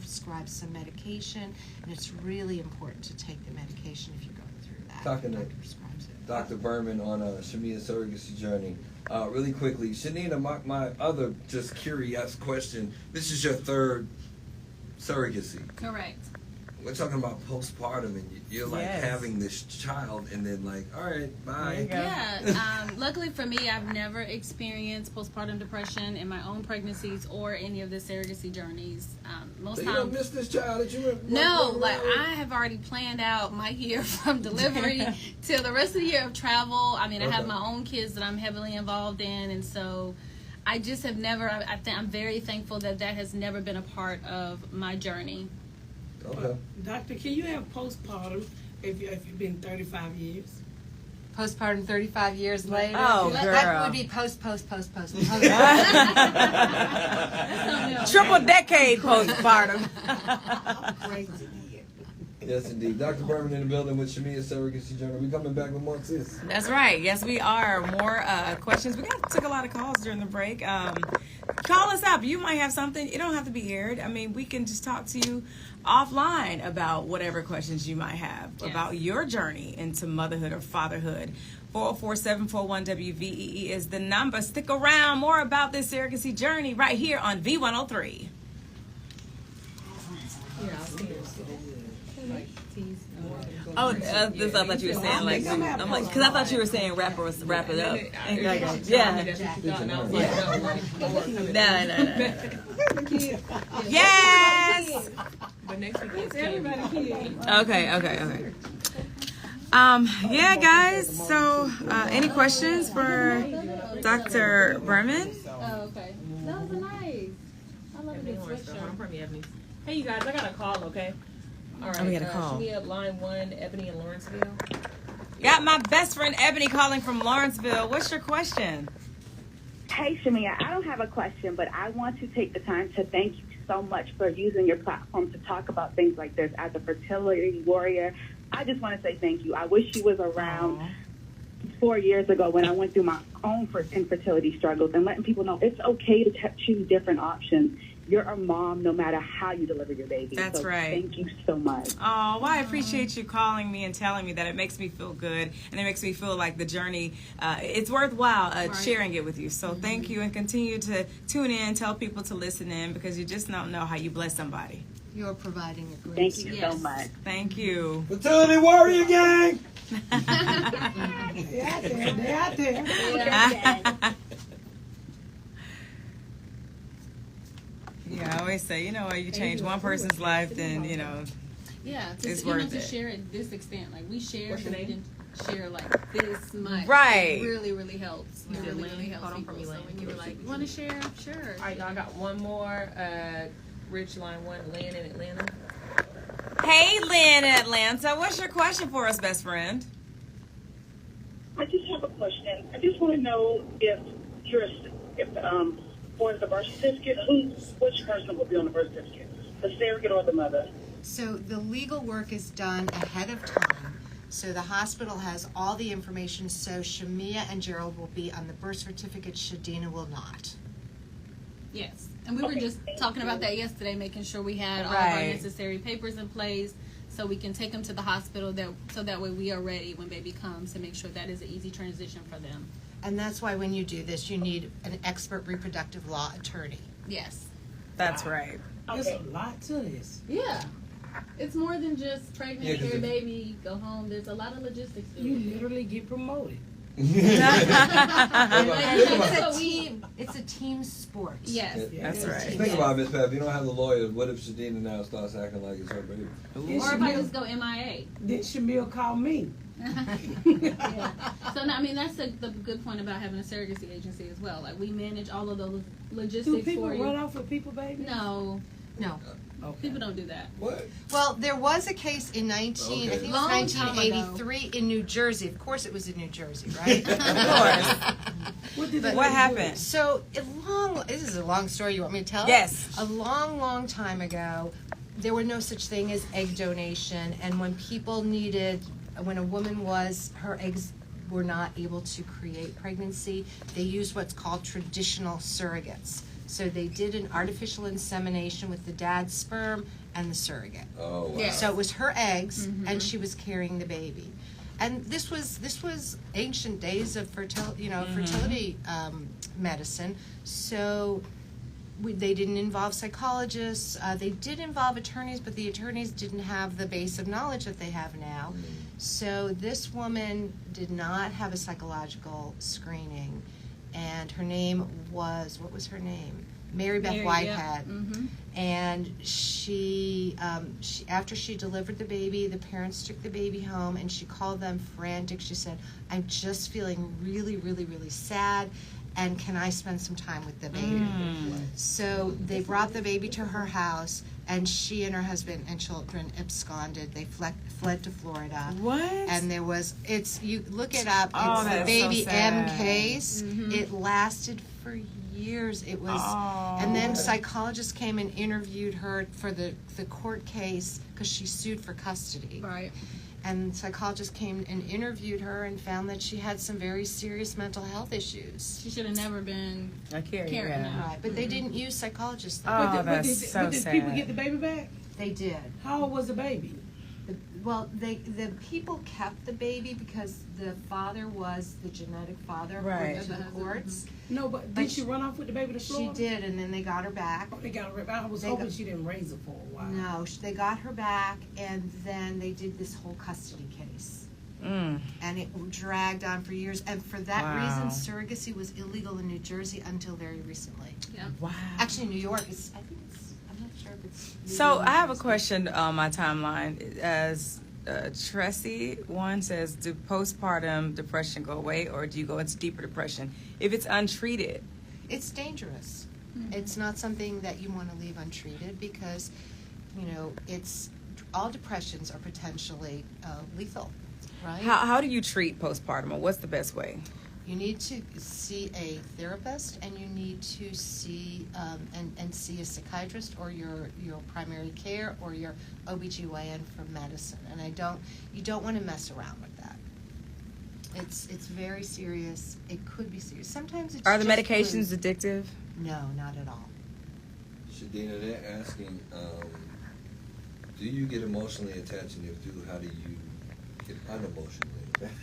prescribe some medication, and it's really important to take the medication if you're going through that. Talking the to doctor prescribes it. Dr. Berman on Shamea's surrogacy journey. Really quickly, Shanina, my other just curious question. This is your third surrogacy. Correct. We're talking about postpartum, and you're like having this child, and then like, all right, bye. Yeah. Luckily for me, I've never experienced postpartum depression in my own pregnancies or any of the surrogacy journeys. Most So times, you don't miss this child that you were. no, like I have already planned out my year from delivery till the rest of the year of travel. I mean, I have my own kids that I'm heavily involved in, and so I just have never. I'm very thankful that has never been a part of my journey. Okay. Doctor, can you have postpartum if you've been 35 years? Postpartum 35 years later. Oh, girl. That would be post. Triple decade postpartum. Crazy. Yes, indeed. Dr. Berman in the building with Shamea's surrogacy journey. We coming back with more sis. That's right. Yes, we are. More questions. We took a lot of calls during the break. Call us up. You might have something. It don't have to be aired. I mean, we can just talk to you offline about whatever questions you might have about your journey into motherhood or fatherhood. 404-741-WVEE is the number. Stick around. More about this surrogacy journey right here on V103. Oh, this I thought you were saying like I'm like because I thought you were saying wrap it up. Yeah. No. Yes. But next week it's everybody. Okay. Yeah, guys. So, any questions for Dr. Berman? Oh, okay. That was nice. I love a good sweatshirt. Hey, you guys, I got a call, okay? All right. Oh, we got a call. Shamea, line 1, Ebony in Lawrenceville. Got my best friend Ebony calling from Lawrenceville. What's your question? Hey, Shamea, I don't have a question, but I want to take the time to thank you so much for using your platform to talk about things like this. As a fertility warrior, I just want to say thank you. I wish she was around 4 years ago when I went through my own infertility struggles and letting people know it's okay to choose different options. You're a mom no matter how you deliver your baby. That's right. Thank you so much. Oh, well, I appreciate you calling me and telling me that. It makes me feel good, and it makes me feel like the journey, it's worthwhile sharing it with you. So thank you, and continue to tune in, tell people to listen in, because you just don't know how you bless somebody. You're providing a great Thank you so much. Thank you. Fertility Warrior Gang! They're out there. Yeah, I always say, you change one person's life, then, Yeah, it's worth to it. share it this extent. Like, we share, What's your but we name? didn't share, like, this much. Right. It really, really helps. It really, really helps Hold on people. for me, So Lynn. when you were like, you want to share? Sure. All right, y'all, I got one more. Rich, line 1, Lynn in Atlanta. Hey, Lynn in Atlanta. What's your question for us, best friend? I just have a question. I just want to know if for the birth certificate, which person will be on the birth certificate, the surrogate or the mother? So the legal work is done ahead of time. So the hospital has all the information. So Shamea and Gerald will be on the birth certificate. Shadina will not. Yes. And we were just talking about that yesterday, making sure we had all of our necessary papers in place so we can take them to the hospital so that way we are ready when baby comes to make sure that is an easy transition for them. And that's why when you do this, you need an expert reproductive law attorney. Yes. That's right. There's a lot to this. Yeah. It's more than just pregnant, Yeah, 'cause carry baby, go home. There's a lot of logistics to You it. literally get promoted. It's a team sport. Yes. That's right. Think about it, Miss Pat. If you don't have the lawyer, what if Shadina now starts acting like it's her baby? Or if I just go MIA. Then Shamea called me. Yeah. So, no, I mean, that's the good point about having a surrogacy agency as well. Like, we manage all of those logistics Do people for you. run off with people, baby? No. Okay. People don't do that. What? Well, there was a case in I think it was Long time 1983 in New Jersey. Of course, it was in New Jersey, right? Of course. What happened? So, this is a long story. You want me to tell? Yes. A long, long time ago, there were no such thing as egg donation, and when a woman her eggs were not able to create pregnancy, they used what's called traditional surrogates. So they did an artificial insemination with the dad's sperm and the surrogate. Oh, wow. Yeah. So it was her eggs, and she was carrying the baby. And this was ancient days of fertility medicine. So they didn't involve psychologists. They did involve attorneys, but the attorneys didn't have the base of knowledge that they have now. So this woman did not have a psychological screening, and her name was, what was her name? Mary Beth Mary, Whitehead. yeah. Mm-hmm. And she, after she delivered the baby, the parents took the baby home, and she called them frantic. She said, "I'm just feeling really, really, really sad, and can I spend some time with the baby?" So they brought the baby to her house, and she and her husband and children absconded. They fled to Florida. What? And there was, you look it up, Oh, it's the that's baby so M sad. case. It lasted for years. It was, and then psychologists came and interviewed her for the court case because she sued for custody. Right. And psychologists came and interviewed her and found that she had some very serious mental health issues. She should have never been I carry carrying yeah. out. Right, but they didn't use psychologists. Though. Oh, But that's did, so but did sad. people get the baby back? They did. How old was the baby? Well, the people kept the baby because the father was the genetic father Right. according to the courts. No, but But did she run off with the baby to She Florida? did, and then they got her back. Oh, they got her. I was They hoping got- she didn't raise her for a while. No, they got her back, and then they did this whole custody case. Mm. And it dragged on for years. And for that Wow. reason, surrogacy was illegal in New Jersey until very recently. Yeah. Wow. Actually, New York is, I think it's, I'm not sure if it's. So legal in I have a Jersey. question on my timeline. As Tressie one says, do postpartum depression go away, or do you go into deeper depression if it's untreated? It's dangerous. It's not something that you want to leave untreated because, it's, all depressions are potentially lethal, right? How do you treat postpartum, or what's the best way? You need to see a therapist, and you need to see and see a psychiatrist or your primary care or your OBGYN for medicine. And you don't want to mess around with that. It's very serious. It could be serious. Sometimes it's Are the just medications flu. addictive? No, not at all. Shadina, they're asking, do you get emotionally attached, and if do, how do you get unemotionally?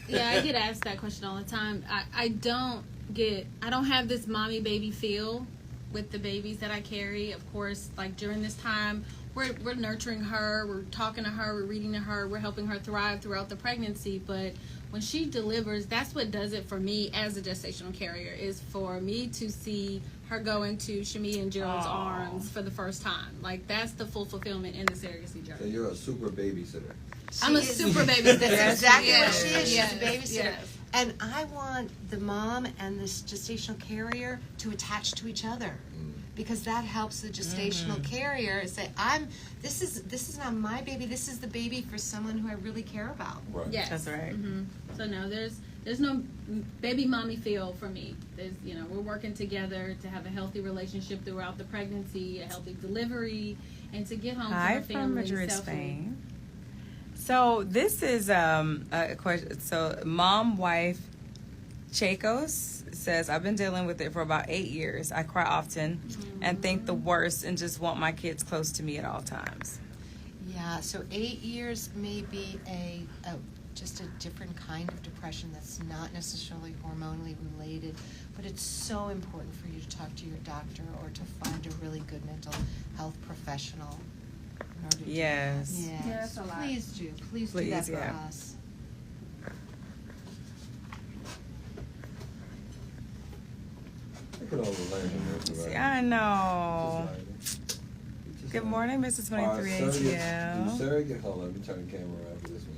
Yeah, I get asked that question all the time. I don't have this mommy baby feel with the babies that I carry. Of course, like during this time, we're nurturing her, we're talking to her, we're reading to her, we're helping her thrive throughout the pregnancy. But when she delivers, that's what does it for me as a gestational carrier, is for me to see her go into Shamea and Gerald's arms for the first time. Like, that's the full fulfillment in the surrogacy So journey. you're a super babysitter. I'm a super babysitter. That's exactly what Yes, she is. She's yes, a babysitter. yes. And I want the mom and this gestational carrier to attach to each other. Because that helps the gestational carrier say, this is not my baby, this is the baby for someone who I really care about. Right. Yes. That's right. Mm-hmm. So no, there's no baby mommy feel for me. There's, we're working together to have a healthy relationship throughout the pregnancy, a healthy delivery, and to get home to Hi our from family Madrid, safely. Spain. So this is a question. So mom wife Chacos says, I've been dealing with it for about 8 years. I cry often and think the worst and just want my kids close to me at all times. Yeah, so 8 years may be just a different kind of depression that's not necessarily hormonally related, but it's so important for you to talk to your doctor or to find a really good mental health professional in order to do Yes. that. Yeah, that's a lot. Please do that Please, for yeah. us. Look at all the learning that's See, around. I know. Just Good like- morning, Mrs. 23 ATL. Surrogate, hold on, let me turn the camera around for this one.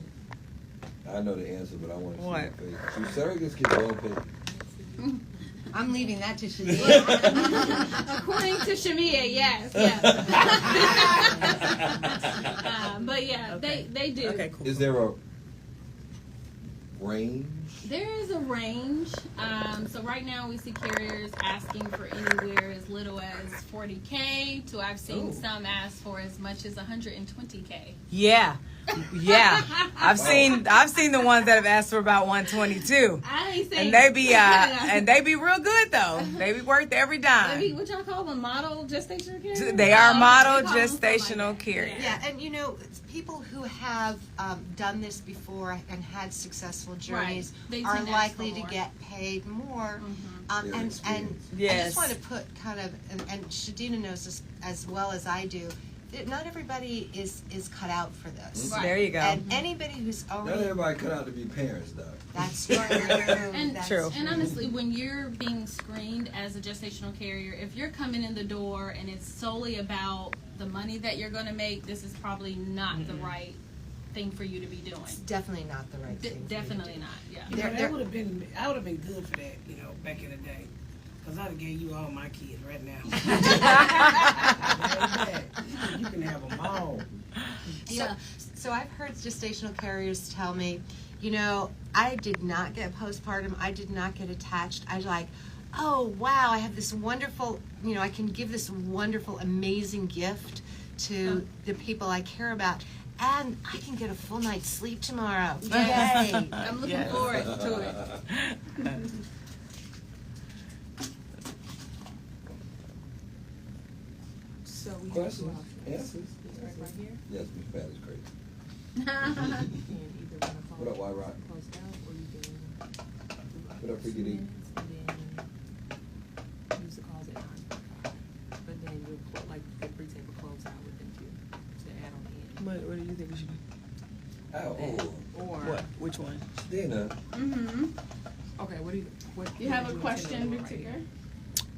I know the answer, but I want to see What? your face. Do surrogates get well paid? I'm leaving that to Shania. According to Shamea, yes. But yeah, Okay. they do. Okay, cool. Is there a range? There is a range. So right now we see carriers asking for anywhere as little as $40K to I've seen some ask for as much as $120K. Yeah. I've seen the ones that have asked for about 122. I ain't saying And they be real good though. They be worth every dime. Maybe what y'all call them, model gestational carriers? They are model they call them something gestational like that. carriers. Yeah, and you know, it's people who have done this before and had successful journeys They are tend to ask likely for to more. get paid more. Their And experience. I Yes. just want to put kind of, and Shadina knows this as well as I do, that not everybody is cut out for this. Right. There you go. And anybody who's Not already, everybody cut out to be parents, though. that's true. And, That's True. and honestly, when you're being screened as a gestational carrier, if you're coming in the door and it's solely about the money that you're going to make, this is probably not the right thing for you to be doing. It's definitely not the right thing. for you to Definitely do. not. Yeah. You know, There- that would have been. I would have been good for that. You know, back in the day, because I'd have gave you all my kids right now. You can have them all. Yeah. So I've heard gestational carriers tell me, you know, I did not get postpartum. I did not get attached. I was like, oh, wow, I have this wonderful, you know, I can give this wonderful, amazing gift to the people I care about. And I can get a full night's sleep tomorrow. Yay. I'm looking Yes. forward to it. So we Questions? have Answers? right here. Yes, Miss Pat is crazy. You can either run a phone What up, White Rock? closed out, or you can What up, Freaky D? and then use the calls at 9:45. But then you'll like the pre-table close out with them too to add on in. What do you think we should do? Oh, Or Which one? Dina. okay, what do you You have a want to question, know right Victor? here?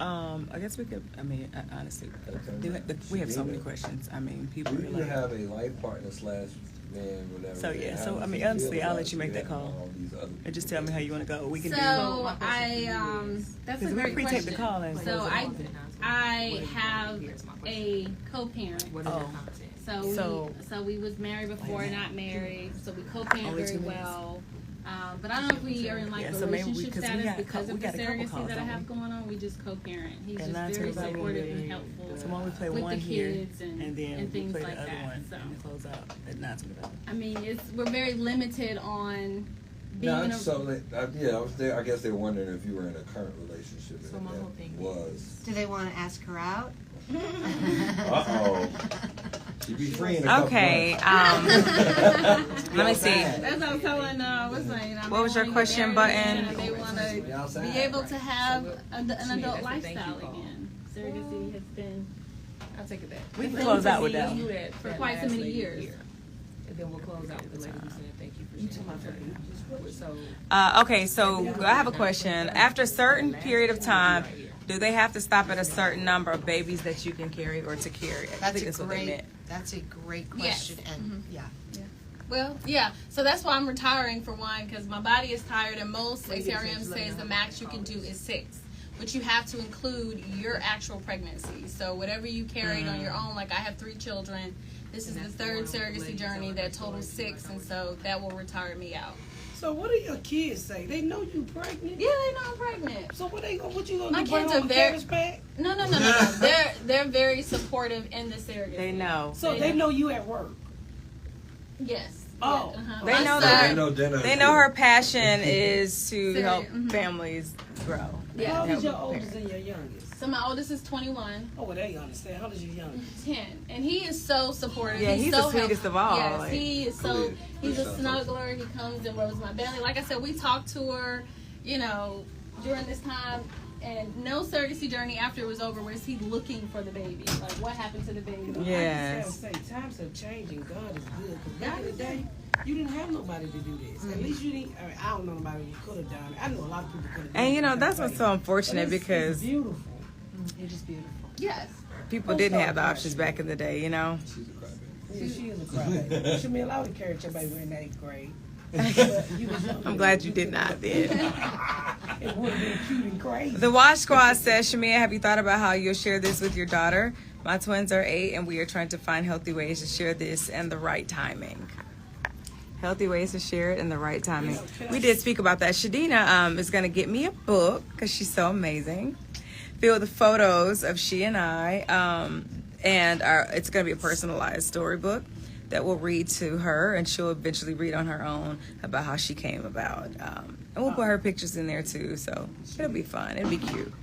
I guess we could. I mean, honestly, we have so many questions. I mean, people We are either like. have a life partner / man, whatever. So, yeah, and so, how I mean, does it honestly, feel I'll about let you make that having call. all these other And just tell me how you want to go. We can So do. that's a Because we great pre-tape question. the call and So I What have a co-parent. What is Oh. the content? So we was married before, not married. So we co-parent Only very 2 minutes. well. But I don't know if we are in like Yeah, so maybe relationship because we status got a because couple- of the we got a couple surrogacy calls, that I don't have we? going on. We just co-parent. He's And just that's very everybody supportive really- and helpful So why don't we play with one the here, kids and then we things play like the other that. one So and close out at 9:25. I mean, we're very limited on being No, in a so yeah, I was there. I guess they were wondering if you were in a current relationship. So and my that whole thing was. Do they want to ask her out? Uh-oh. She'd be free in a couple Okay. months. Let me see. That's what I'm telling. What's my name? What was your question button? They want to be able to have an adult lifestyle again. Surrogacy has been I'll take it back. We can Thank close you out with for that being one. here for quite so many years. And then we'll close out with the lady who said thank you for sharing her journey. So Okay, so I have a question. After a certain period of time, do they have to stop at a certain number of babies that you can carry or to carry? I think that's what they meant. That's a great Yes. question, and yeah. Well, yeah. So that's why I'm retiring for one, because my body is tired, and most ACRM says the max you can do is 6. But you have to include your actual pregnancy. So whatever you carried on your own, like I have 3 children. This is the 3rd surrogacy journey that totals 6, and so that will retire me out. So what do your kids say? They know you pregnant. Yeah, they know I'm pregnant. So what you gonna My do? Bring kids home are a very- cabbage patch? No. They're very supportive in the surrogacy. They know. So they know you at work. Yes. Oh. Yeah, uh-huh. They My know son- that. They know dinner. They know her passion is to So, help mhm. families grow. Yeah. How old is your Help oldest parents. and your youngest? So my oldest is 21. Oh, well, they understand. How old is your youngest? 10, and he is so supportive. Yeah, he's so the sweetest of all, Yes, like- he is so. Please, He's a please snuggler. He comes and rubs my belly. Like I said, we talked to her, during this time, and no surrogacy journey after it was over was he looking for the baby. Like, what happened to the baby? Yes. I just gotta say, times have changed and God is good. Because back in the day, you didn't have nobody to do this. At least you didn't. I don't know nobody who could have done it. I know a lot of people could have done it. And that's what's so unfortunate It's because beautiful. it is beautiful. Yes. people didn't have the options back in the day, She's a crybaby. Yeah, she is a crybaby. Shamea, I would have carried your baby in 8th grade. But you was younger. I'm glad you did not then. It would have been cute and crazy. The Wash Squad says, Shamea, have you thought about how you'll share this with your daughter? My twins are 8 and we are trying to find healthy ways to share this and the right timing. Healthy ways to share it in the right timing. We did speak about that. Shadina is going to get me a book because she's so amazing. Filled with photos of she and I. And it's going to be a personalized storybook that we'll read to her, and she'll eventually read on her own about how she came about. And we'll put her pictures in there too, so it'll be fun. It'll be cute.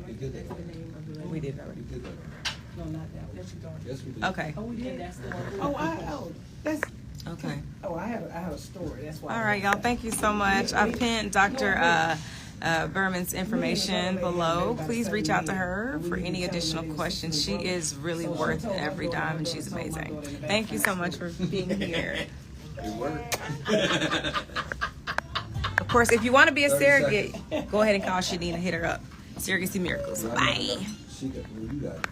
We did already. No, not that one. Yes, we did. Okay. Oh, we did. That's the one. That's. Okay. Oh, I had a story. That's why. All right, y'all. Thank you so much. I pinned Dr. Berman's information below. Please reach out to her for any additional questions. She is really worth every dime, and she's amazing. Thank you so much for being here. It worked. Of course, if you want to be a 30 surrogate, go ahead and call Shadina. Hit her up. Surrogacy Miracles. Bye. She got, well, you got it.